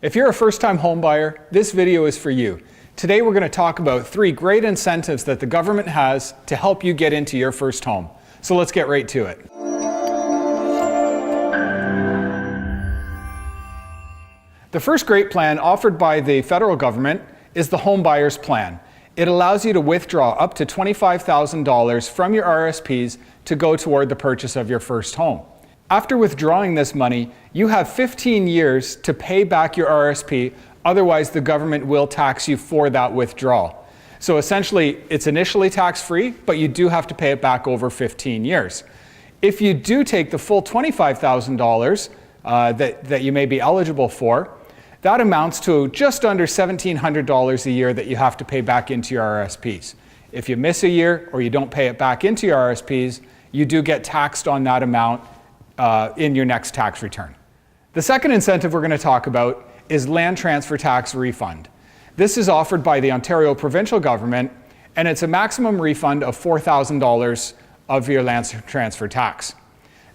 If you're a first-time homebuyer, this video is for you. Today we're going to talk about 3 great incentives that the government has to help you get into your first home. So let's get right to it. The first great plan offered by the federal government is the Homebuyers Plan. It allows you to withdraw up to $25,000 from your RSPs to go toward the purchase of your first home. After withdrawing this money, you have 15 years to pay back your RSP, otherwise the government will tax you for that withdrawal. So essentially, it's initially tax-free, but you do have to pay it back over 15 years. If you do take the full $25,000 that you may be eligible for, that amounts to just under $1,700 a year that you have to pay back into your RSPs. If you miss a year or you don't pay it back into your RSPs, you do get taxed on that amount in your next tax return. The second incentive we're going to talk about is land transfer tax refund. This is offered by the Ontario provincial government, and it's a maximum refund of $4,000 of your land transfer tax.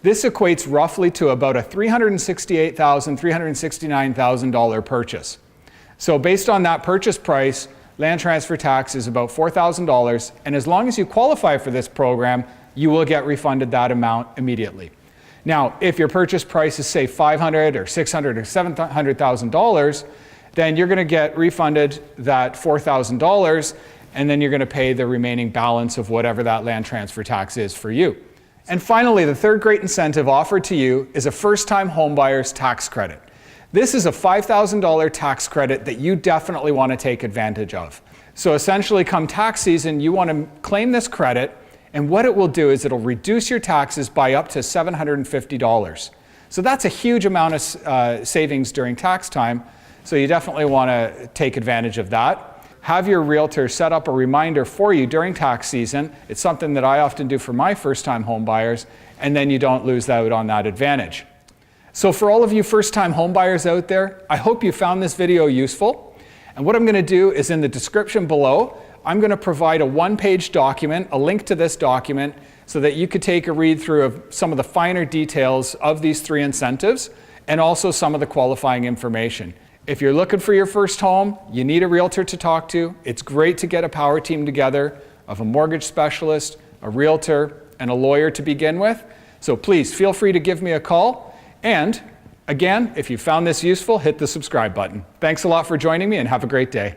This equates roughly to about a $368,000, $369,000 purchase. So based on that purchase price, land transfer tax is about $4,000, and as long as you qualify for this program, you will get refunded that amount immediately. Now, if your purchase price is say $500,000 or $600,000 or $700,000, then you're going to get refunded that $4,000, and then you're going to pay the remaining balance of whatever that land transfer tax is for you. And finally, the third great incentive offered to you is a first-time homebuyer's tax credit. This is a $5,000 tax credit that you definitely want to take advantage of. So essentially, come tax season, you want to claim this credit, and what it will do is it'll reduce your taxes by up to $750. So that's a huge amount of savings during tax time, so you definitely want to take advantage of that. Have your realtor set up a reminder for you during tax season. It's something that I often do for my first-time home buyers, and then you don't lose out on that advantage. So for all of you first-time home buyers out there, I hope you found this video useful. And what I'm going to do is in the description below, I'm going to provide a one-page document, a link to this document, so that you could take a read through of some of the finer details of these 3 incentives and also some of the qualifying information. If you're looking for your first home, you need a realtor to talk to. It's great to get a power team together of a mortgage specialist, a realtor, and a lawyer to begin with. So please feel free to give me a call. And again, if you found this useful, hit the subscribe button. Thanks a lot for joining me and have a great day.